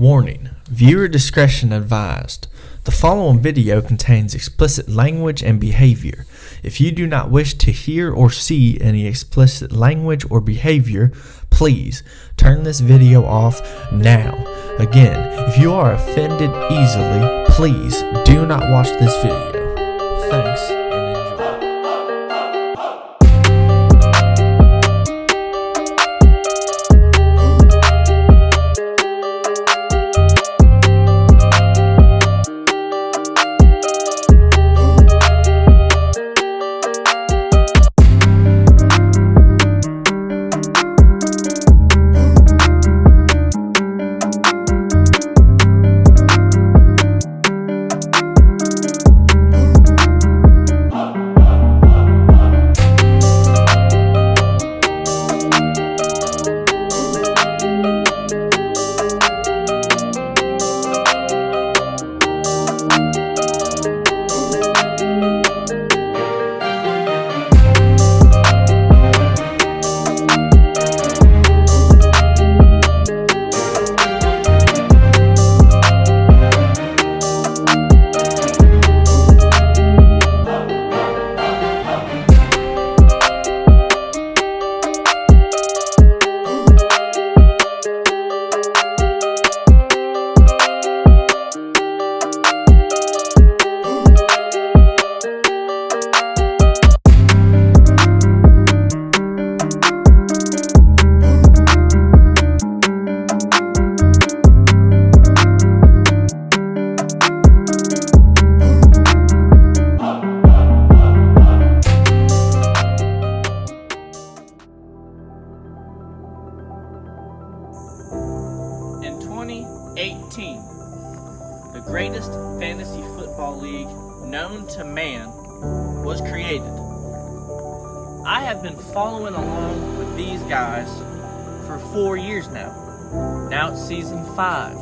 Warning: viewer discretion advised. The following video contains explicit language and behavior. If you do not wish to hear or see any explicit language or behavior, please turn this video off now. Again, if you are offended easily, please do not watch this video. Thanks and enjoy. In 2018, the greatest fantasy football league known to man was created. I have been following along with these guys for 4 years now. Now it's season 5.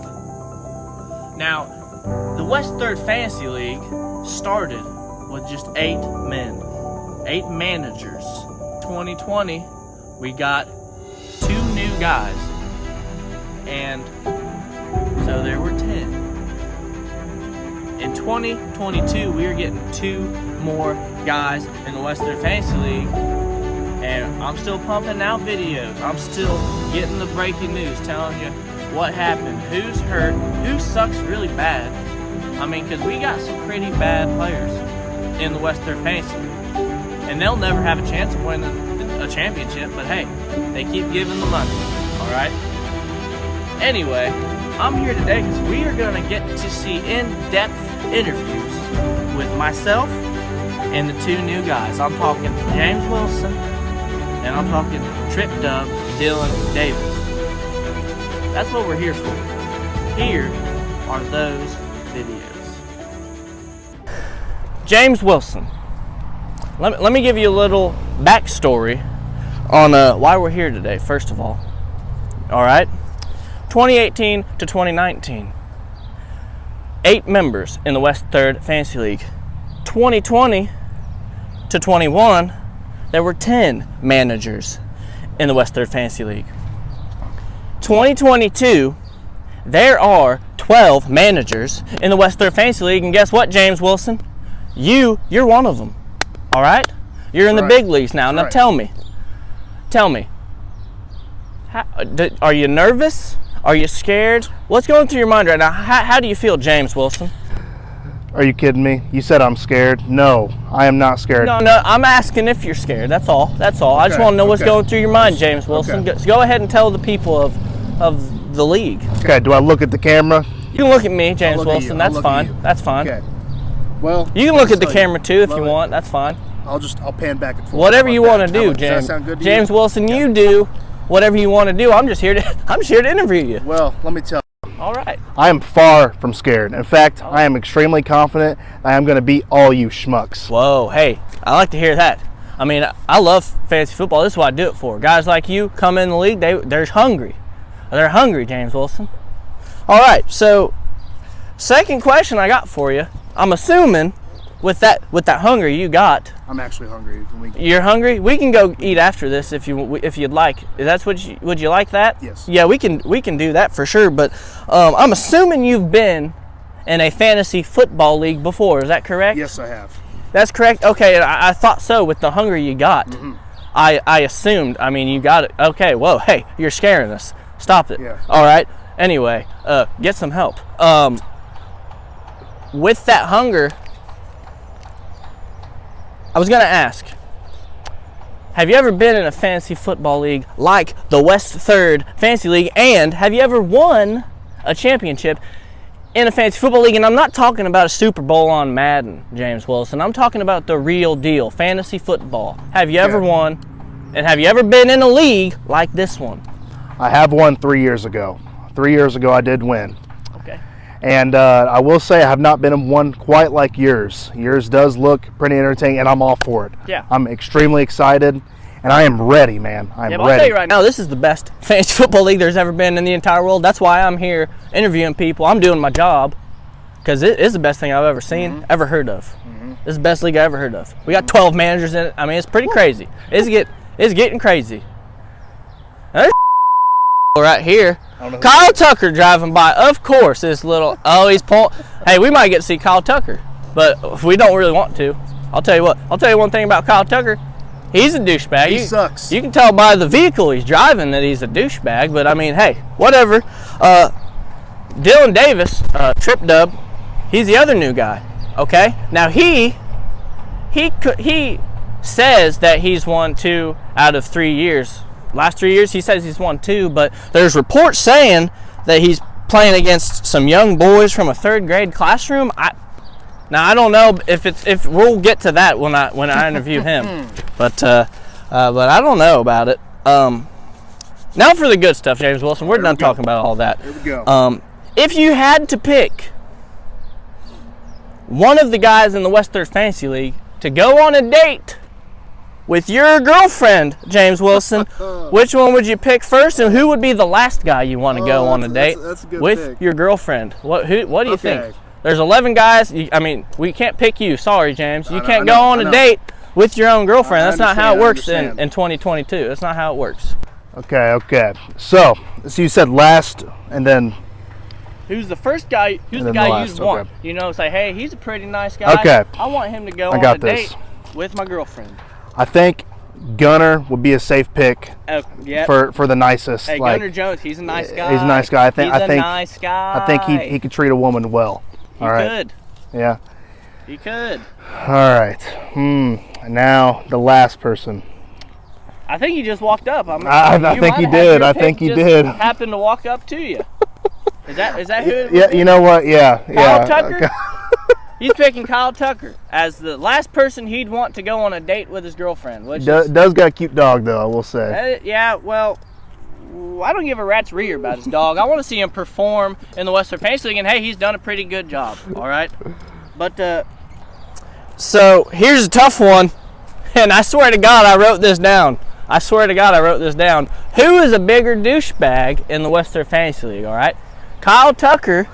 Now, the West 3rd Fantasy League started with just 8 men, 8 managers. 2020, we got 2 new guys. And so there were 10. In 2022, we are getting 2 more guys in the West 3rd Fantasy League. And I'm still pumping out videos. I'm still getting the breaking news, telling you what happened, who's hurt, who sucks really bad. I mean, because we got some pretty bad players in the West 3rd Fantasy League. And they'll never have a chance of winning a championship, but hey, they keep giving the money, all right? Anyway, I'm here today because we are going to get to see in-depth interviews with myself and the 2 new guys. I'm talking James Wilson and I'm talking Trip Dub Dillon Davis. That's what we're here for. Here are those videos. James Wilson. Let me give you a little backstory on why we're here today, first of all. All right? 2018 to 2019, 8 members in the West 3rd Fantasy League. 2020 to 21, there were 10 managers in the West 3rd Fantasy League. 2022, there are 12 managers in the West 3rd Fantasy League, and guess what, James Wilson? You're one of them. All right? You're in the big leagues now. Now tell me, are you nervous? Are you scared? What's going through your mind right now? How do you feel, James Wilson? Are you kidding me? You said I'm scared. No, I am not scared. No, I'm asking if you're scared. That's all. That's all. I just want to know what's going through your mind, James Wilson. Okay. Go ahead and tell the people of the league. Okay, do I look at the camera? You can look at me, James Wilson. That's fine. That's fine. Okay. Well, you can look at the camera too if you want. That's fine. I'll pan back and forth. Whatever you want to do, James. Does that sound good to James you? Wilson, you do whatever you want to do. I'm just here to interview you. Well, let me tell you. All right. I am far from scared. In fact, I am extremely confident I am going to beat all you schmucks. Whoa, hey, I like to hear that. I mean, I love fantasy football. This is what I do it for. Guys like you come in the league, they're hungry. They're hungry, James Wilson. All right, so second question I got for you. I'm assuming with that hunger you got. I'm actually hungry. You're hungry? We can go eat after this if you'd like. That's would you like that? Yes. Yeah, we can do that for sure. But I'm assuming you've been in a fantasy football league before. Is that correct? Yes, I have. That's correct. Okay, I thought so with the hunger you got. Mm-hmm. I assumed. I mean, you got it. Okay. Whoa. Hey, you're scaring us. Stop it. Yeah. All right. Anyway, get some help. With that hunger, I was gonna ask, have you ever been in a fantasy football league like the West 3rd Fantasy League, and have you ever won a championship in a fantasy football league? And I'm not talking about a Super Bowl on Madden, James Wilson. I'm talking about the real deal, fantasy football. Have you ever won, and have you ever been in a league like this one? I have won 3 years ago. 3 years ago, I did win. Okay. And I will say I have not been in one quite like yours. Yours does look pretty entertaining, and I'm all for it. Yeah. I'm extremely excited, and I am ready, man. I'm ready. I'll tell you right now, this is the best fantasy football league there's ever been in the entire world. That's why I'm here interviewing people. I'm doing my job because it is the best thing I've ever seen, ever heard of. This is the best league I ever heard of. We got 12 managers in it. I mean, it's pretty crazy. It's getting crazy. Now, there's right here. Kyle Tucker driving by. Of course, this little. Oh, he's pulling. Hey, we might get to see Kyle Tucker, but we don't really want to. I'll tell you what. I'll tell you one thing about Kyle Tucker. He's a douchebag. He sucks. You can tell by the vehicle he's driving that he's a douchebag. But I mean, hey, whatever. Dylan Davis, Trip Dub. He's the other new guy. Okay. Now he says that he's won 2 out of 3 years. Last 3 years, he says he's won 2, but there's reports saying that he's playing against some young boys from a 3rd grade classroom. Now I don't know if we'll get to that when I interview him, but I don't know about it. Now for the good stuff, James Wilson. We're done talking about all that. Here we go. If you had to pick one of the guys in the West 3rd Fantasy League to go on a date with your girlfriend, James Wilson, which one would you pick first, and who would be the last guy you want to go on a date that's a good with pick. your girlfriend? What do you think? There's 11 guys. I mean, we can't pick you. Sorry, James. You can't go on a date with your own girlfriend. That's not how it works in 2022. That's not how it works. Okay. So you said last, and then Who's the first guy? Who's the guy you want? Okay. You know, say, hey, he's a pretty nice guy. Okay. I want him to go on a date with my girlfriend. I think Gunner would be a safe pick yep. for the nicest. Hey, Gunner Jones, he's a nice guy. He's a nice guy. I think nice guy. I think he could treat a woman well. He could. Yeah. He could. All right. Now the last person. I think he just walked up. I think he did. I think he did. Happened to walk up to you. Is that who? It Yeah. You know what? Yeah. Kyle Tucker. He's picking Kyle Tucker as the last person he'd want to go on a date with his girlfriend. Which does got a cute dog, though, I will say. Yeah, well, I don't give a rat's rear about his dog. I want to see him perform in the Western Fantasy League, and hey, he's done a pretty good job, all right? But, so here's a tough one, and I swear to God I wrote this down. Who is a bigger douchebag in the Western Fantasy League, all right? Kyle Tucker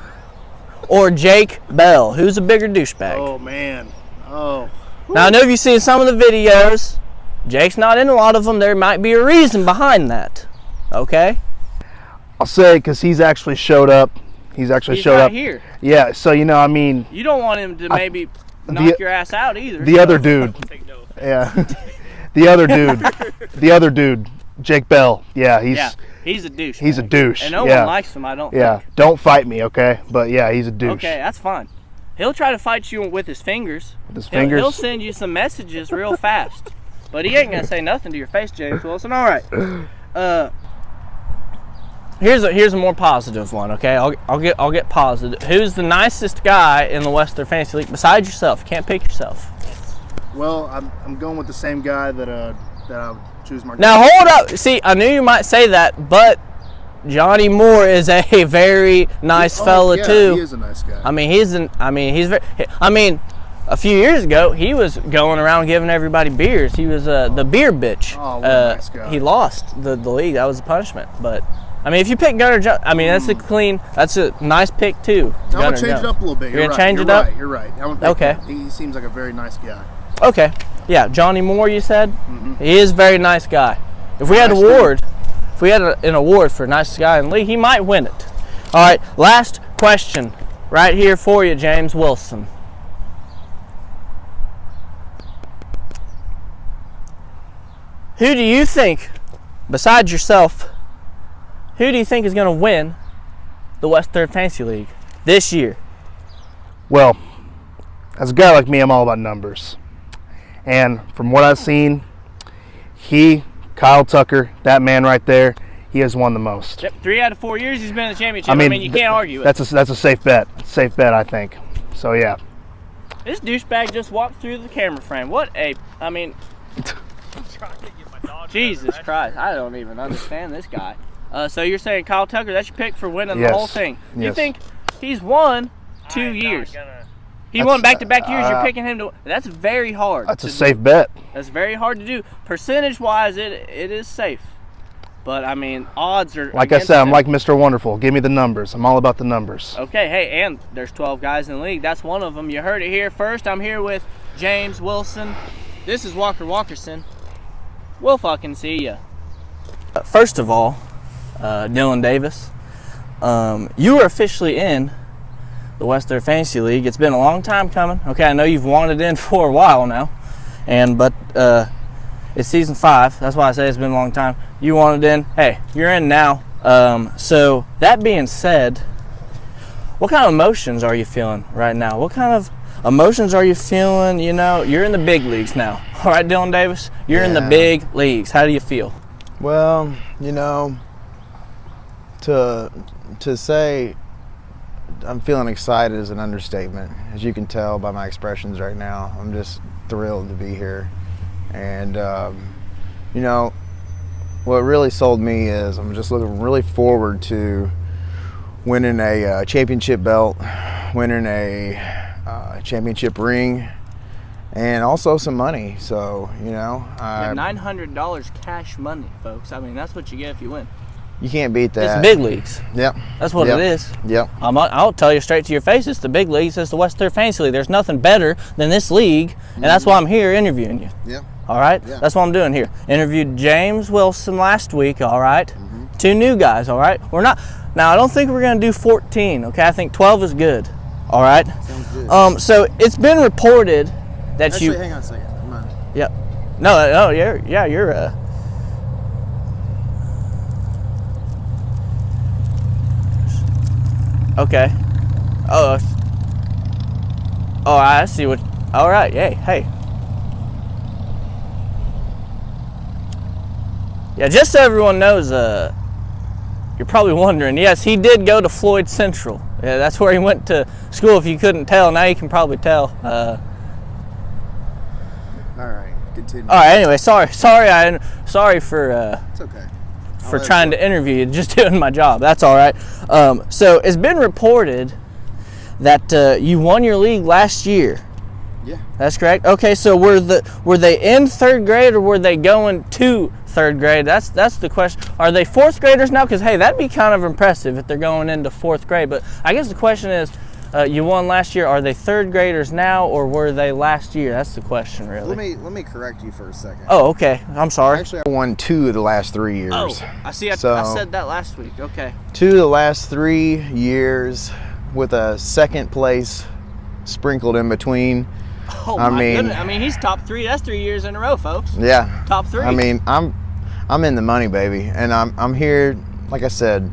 or Jake Bell? Who's a bigger douchebag? Oh, man. Oh. Now, I know you've seen some of the videos. Jake's not in a lot of them. There might be a reason behind that. Okay? I'll say because he's actually showed up. He's showed up here. Yeah, so, I mean. You don't want him to maybe knock your ass out either. The other dude. Yeah. The other dude. Jake Bell. Yeah, he's a douche. He's a douche. And no one likes him, I don't think. Yeah, don't fight me, okay? But yeah, he's a douche. Okay, that's fine. He'll try to fight you with his fingers. He'll send you some messages real fast. But he ain't gonna say nothing to your face, James Wilson. All right. Here's a more positive one. Okay, I'll get positive. Who's the nicest guy in the Western Fantasy League besides yourself? You can't pick yourself. Well, I'm going with the same guy that I would choose my. Now hold up. See, I knew you might say that, but Johnny Moore is a very nice fella too. He is a nice guy. A few years ago, he was going around giving everybody beers. He was the beer bitch. Oh, what a nice guy. He lost the league. That was the punishment. But I mean, if you pick Gunnar Jones, I mean, that's a nice pick, too. I'm going to change it up a little bit. You're going to change it up? You're right. Okay. He seems like a very nice guy. Okay. Yeah, Johnny Moore, you said? Mm-hmm. He is a very nice guy. If we had an award for nicest guy in the league, he might win it. All right, last question right here for you, James Wilson. Who do you think, besides yourself, who do you think is going to win the West 3rd Fantasy League this year? Well, as a guy like me, I'm all about numbers. And from what I've seen, Kyle Tucker, that man right there, he has won the most. Yep, 3 out of 4 years he's been in the championship. I mean you can't argue it. That's a safe bet. Safe bet, I think. So, yeah. This douchebag just walked through the camera frame. Jesus Christ, I don't even understand this guy. So you're saying Kyle Tucker, that's your pick for winning the whole thing. Yes. You think he's won 2 years. He won back-to-back years. You're picking him to. That's very hard. That's a safe bet. That's very hard to do. Percentage-wise, it is safe. But, I mean, odds are. Like I said, I'm like Mr. Wonderful. Give me the numbers. I'm all about the numbers. Okay, hey, and there's 12 guys in the league. That's one of them. You heard it here first. I'm here with James Wilson. This is Walker Walkerson. We'll fucking see ya. First of all, Dylan Davis, you are officially in the West 3rd Fantasy League. It's been a long time coming. Okay, I know you've wanted in for a while now, but it's season 5. That's why I say it's been a long time. You wanted in. Hey, you're in now. So that being said, what kind of emotions are you feeling right now? What kind of emotions are you feeling? You know, you're in the big leagues now. All right, Dylan Davis, you're in the big leagues. How do you feel? Well, you know, to say I'm feeling excited is an understatement. As you can tell by my expressions right now, I'm just thrilled to be here. And, you know, what really sold me is I'm just looking really forward to winning a championship belt, winning a championship ring, and also some money. So, you know, $900 cash money, folks. I mean, that's what you get if you win. You can't beat that. It's big leagues. Yep. That's what it is. Yep. I'll tell you straight to your face, it's the big leagues. It's the West 3rd Fantasy League. There's nothing better than this league, and that's why I'm here interviewing you. Yeah. All right? Yeah. That's what I'm doing here. Interviewed James Wilson last week, all right? 2 new guys, all right? Now, I don't think we're going to do 14, okay? I think 12 is good, all right? Sounds good. So it's been reported that Actually, hang on a second. Come on. Yep. No, you're okay. Oh, I see what. All right. Hey. Yeah, just so everyone knows, you're probably wondering. Yes, he did go to Floyd Central. Yeah, that's where he went to school. If you couldn't tell, now you can probably tell. All right. Continue. All right. Anyway, sorry for. It's okay. For trying to interview you, just doing my job. That's all right. So it's been reported that you won your league last year. Yeah. That's correct. Okay, so were they in 3rd grade or were they going to 3rd grade? That's the question. Are they 4th graders now? Because hey, that'd be kind of impressive if they're going into 4th grade. But I guess the question is, you won last year. Are they 3rd graders now, or were they last year? That's the question, really. Let me correct you for a second. Oh, okay. I'm sorry. Actually, I won 2 of the last 3 years. Oh, I see. I said that last week. Okay. 2 of the last 3 years, with a 2nd place sprinkled in between. Oh my goodness! I mean, he's top 3. That's 3 years in a row, folks. Yeah. Top 3. I mean, I'm in the money, baby, and I'm here. Like I said,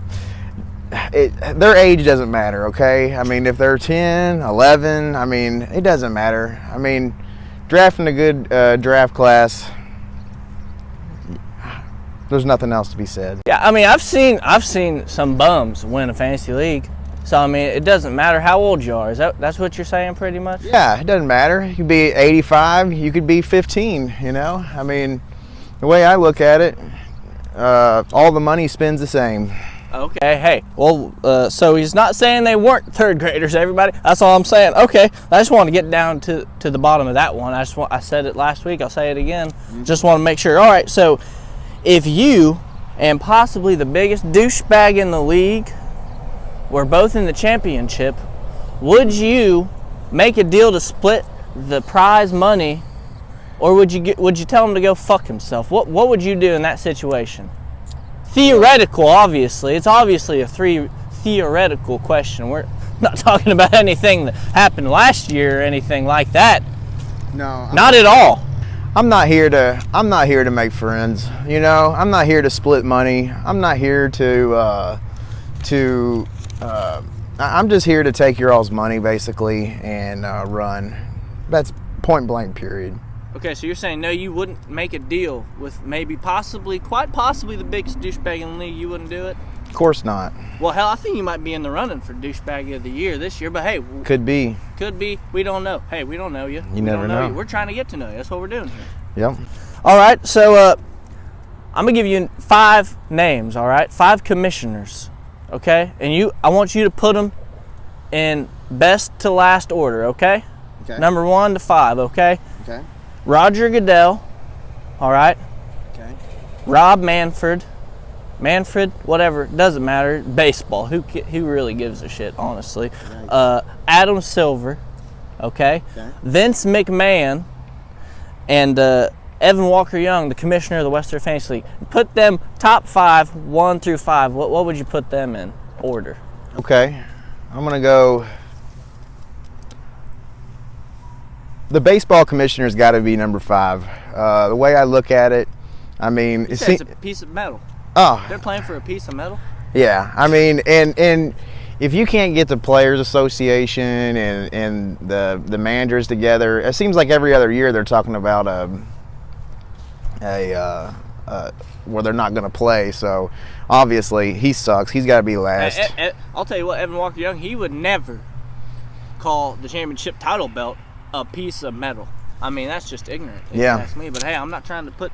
their age doesn't matter, okay? I mean, if they're 10, 11, I mean, it doesn't matter. I mean, drafting a good draft class, there's nothing else to be said. Yeah, I mean, I've seen some bums win a fantasy league. So, I mean, it doesn't matter how old you are. That's what you're saying pretty much? Yeah, it doesn't matter. You could be 85, you could be 15, you know? I mean, the way I look at it, all the money spends the same. Okay, hey, well, so he's not saying they weren't 3rd graders, everybody. That's all I'm saying. Okay, I just want to get down to the bottom of that one. I said it last week. I'll say it again. Just want to make sure. All right, so if you and possibly the biggest douchebag in the league, we're both in the championship, would you make a deal to split the prize money, or would you tell him to go fuck himself? What would you do in that situation? Theoretical, obviously. It's obviously a theoretical question. We're not talking about anything that happened last year or anything like that. No, not at all. I'm not here to make friends. You know, I'm not here to split money. I'm not here I'm just here to take your all's money basically and run. That's point blank, period. Okay, so you're saying no, you wouldn't make a deal with quite possibly the biggest douchebag in the league. You wouldn't do it? Of course not. Well, hell, I think you might be in the running for douchebag of the year this year, but hey. Could be. We don't know. Hey, we don't know you. You never know. We're trying to get to know you. That's what we're doing here. Yep. All right, so I'm going to give you 5 names, all right? 5 commissioners, okay? And I want you to put them in best to last order, okay? Okay. Number 1 to 5, okay? Okay. Roger Goodell, all right? Okay. Rob Manfred, whatever, doesn't matter. Baseball, who really gives a shit, honestly? Right. Adam Silver, okay? Vince McMahon, and Evan Walker Young, the commissioner of the Western Fantasy League. Put them top 5, 1 through 5. What would you put them in order? Okay, I'm gonna go. The baseball commissioner's got to be number 5. The way I look at it, I mean, it's a piece of metal. Oh, they're playing for a piece of metal. Yeah, I mean, and if you can't get the players association and the managers together, it seems like every other year they're talking about where they're not going to play. So obviously he sucks. He's got to be last. I'll tell you what, Evan Walker Young, he would never call the championship title belt a piece of metal. I mean, that's just ignorant, if you ask me. But hey, I'm not trying to put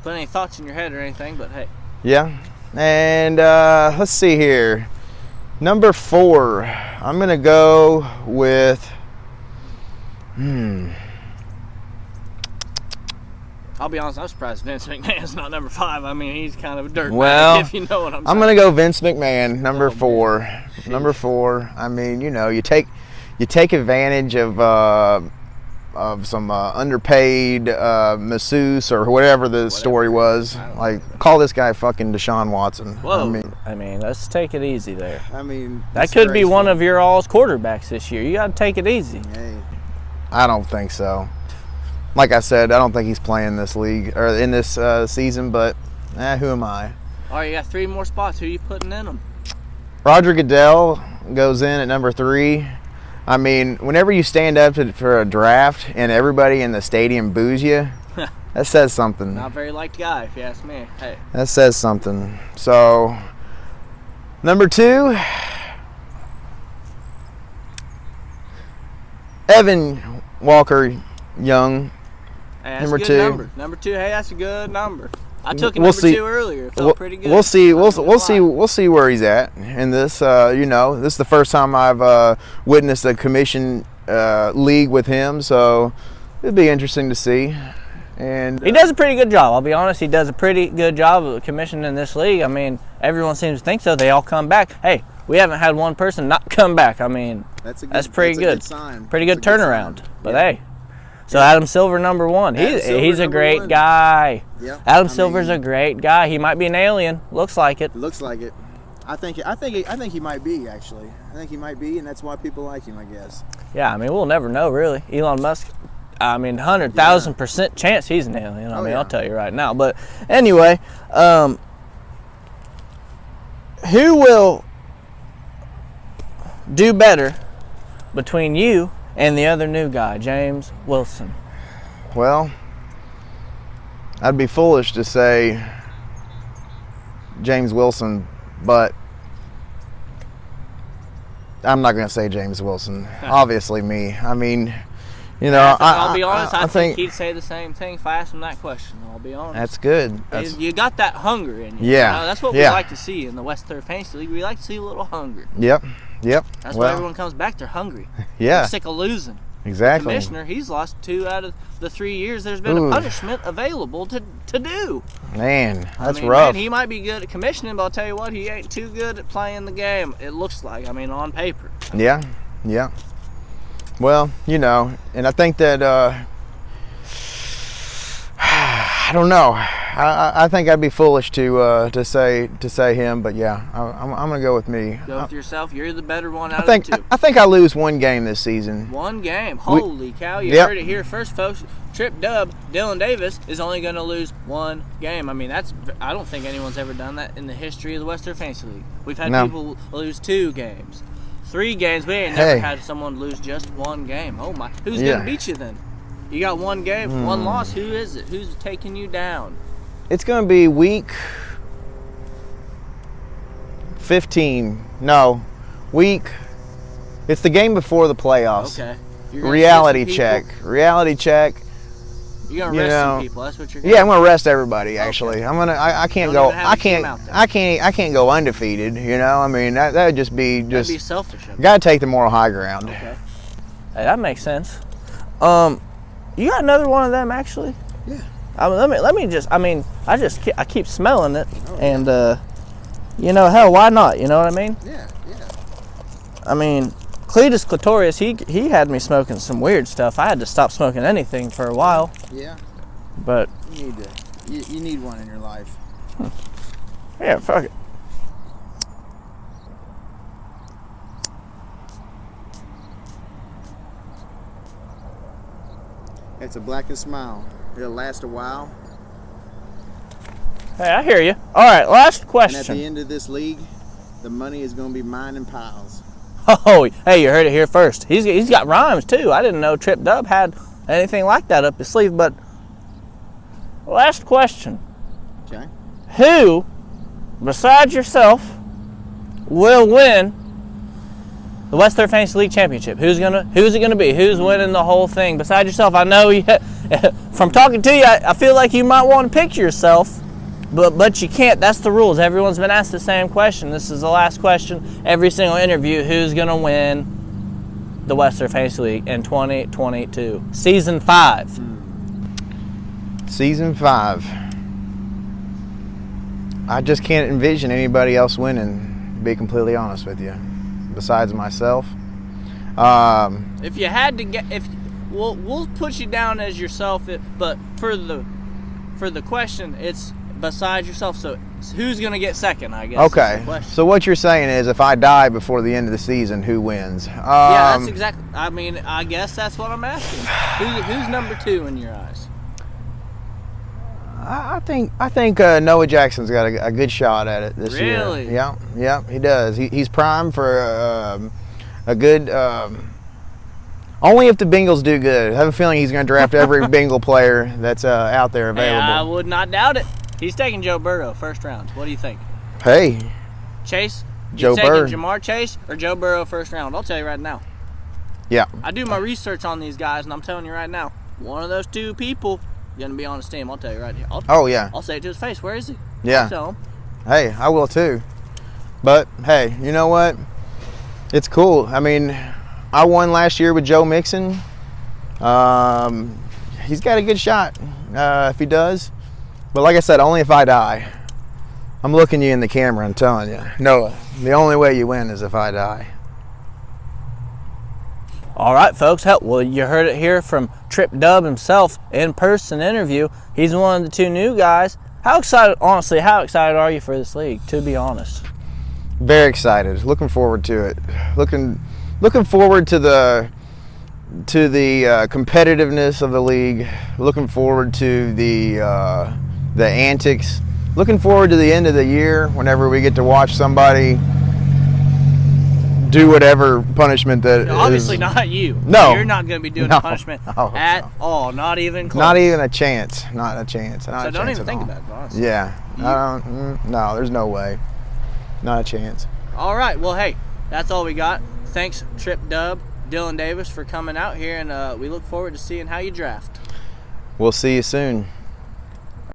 any thoughts in your head or anything, but hey. Yeah, and let's see here. Number 4, I'm gonna go with. I'll be honest, I'm surprised Vince McMahon's not number 5. I mean, he's kind of a dirtbag, well, if you know what I'm saying. I'm gonna go Vince McMahon, number 4. Number 4. I mean, you know, you take advantage of some underpaid masseuse or whatever the story was. Like, call this guy fucking Deshaun Watson. Whoa. I mean, let's take it easy there. I mean, that could be one of your all's quarterbacks this year. You got to take it easy. Hey, I don't think so. Like I said, I don't think he's playing this league or in this season, but who am I? All right, you got 3 more spots. Who are you putting in them? Roger Goodell goes in at number 3. I mean, whenever you stand up for a draft and everybody in the stadium boos you, that says something. Not a very liked guy, if you ask me. Hey. That says something. So, number 2, Evan Walker Young. Hey, that's number a good 2. Number. Number 2. Hey, that's a good number. I took number 2 earlier. It felt pretty good. We'll see. We'll see where he's at in this. You know, this is the first time I've witnessed a commission league with him, so it'd be interesting to see. And he does a pretty good job. I'll be honest. He does a pretty good job of commissioning this league. I mean, everyone seems to think so. They all come back. Hey, we haven't had one person not come back. I mean, that's pretty good. Good sign. Pretty good turnaround. But hey. So Adam Silver, number 1. He's a great guy. Yeah. Adam Silver's a great guy. He might be an alien. Looks like it. Looks like it. I think he might be, actually. I think he might be, and that's why people like him, I guess. Yeah, I mean, we'll never know, really. Elon Musk, I mean, 100,000% chance he's an alien. I mean, I'll tell you right now. But anyway, who will do better between you and the other new guy, James Wilson? Well, I'd be foolish to say James Wilson, but I'm not going to say James Wilson. Obviously me. I mean, you know, I'll be honest, I think he'd say the same thing if I asked him that question. I'll be honest. That's good. You got that hunger in you. Yeah. You know? That's what we like to see in the Western Fantasy League. We like to see a little hunger. Yep. That's why everyone comes back. They're hungry. Yeah. They're sick of losing. Exactly. Commissioner, he's lost 2 out of the 3 years there's been a punishment available to do. Man, that's Man, rough. he might be good at commissioning, but I'll tell you what, he ain't too good at playing the game. It looks like, on paper. Yeah. Well, and I think that I don't know. I think I'd be foolish to say him, but yeah, I'm gonna go with me. Go with yourself. You're the better one out of the two. I think I lose 1 game this season. 1 game. Holy cow! You heard it here first, folks. Trip Dub, Dillon Davis is only going to lose 1 game. I don't think anyone's ever done that in the history of the Western Fantasy League. We've had people lose 2 games, 3 games. We ain't never had someone lose just 1 game. Oh my! Who's going to beat you then? You got 1 game, 1 loss. Who is it? Who's taking you down? It's going to be week 15. No, it's the game before the playoffs. Okay. Reality check. Reality check. You're gonna rest some people. That's what you're. Yeah, I'm gonna rest everybody. Actually, okay. I can't go. I can't go undefeated. That would just be That'd be selfish. Got to take the moral high ground. Okay. Hey, that makes sense. You got another one of them actually? Yeah. Let me just. I keep smelling it, and hell, why not? You know what I mean? Yeah. Cletus Clitorius, he had me smoking some weird stuff. I had to stop smoking anything for a while. Yeah. But you need one in your life. Yeah, fuck it. It's a Black & Smile. It'll last a while. Hey, I hear you. All right, last question. And at the end of this league, the money is going to be mine in piles. Oh, hey, you heard it here first. He's got rhymes too. I didn't know Trip Dub had anything like that up his sleeve. But last question. Okay. Who, besides yourself, will win the Western Fantasy League Championship? Who's it gonna be? Who's winning the whole thing? Besides yourself, I know from talking to you, I feel like you might want to pick yourself. But you can't. That's the rules. Everyone's been asked the same question. This is the last question. Every single interview, who's going to win the Western Fantasy League in 2022? Season 5. Season 5. I just can't envision anybody else winning, to be completely honest with you, besides myself. If you had to get... We'll put you down as yourself, but for the question, it's... besides yourself, so who's going to get second, I guess? Okay, so what you're saying is if I die before the end of the season, who wins? Yeah, that's exactly, I guess that's what I'm asking. Who's number 2 in your eyes? I think Noah Jackson's got a good shot at it this year. Really? Yeah, he does. He's primed for a good... only if the Bengals do good. I have a feeling he's going to draft every Bengal player that's out there available. Hey, I would not doubt it. He's taking Joe Burrow first round. What do you think? Hey. Chase? Joe Burrow. Burrow. Jamar Chase or Joe Burrow first round? I'll tell you right now. Yeah. I do my research on these guys, and I'm telling you right now, one of those 2 people going to be on his team. I'll tell you right here. I'll say it to his face. Where is he? Yeah. I'll tell him. Hey, I will too. But, hey, you know what? It's cool. I won last year with Joe Mixon. He's got a good shot if he does. But like I said, only if I die. I'm looking you in the camera and telling you, Noah, the only way you win is if I die. All right, folks. Well, you heard it here from Trip Dub himself, in-person interview. He's one of the 2 new guys. How excited are you for this league, to be honest? Very excited. Looking forward to it. Looking forward to the competitiveness of the league. Looking forward to the antics. Looking forward to the end of the year whenever we get to watch somebody do whatever punishment that obviously not you. No. You're not going to be doing punishment at all. Not even close. Not even a chance. Not a chance. So don't even think about it, honestly. Yeah. No, there's no way. Not a chance. All right. Well, hey, that's all we got. Thanks, Trip Dub, Dillon Davis, for coming out here, and we look forward to seeing how you draft. We'll see you soon.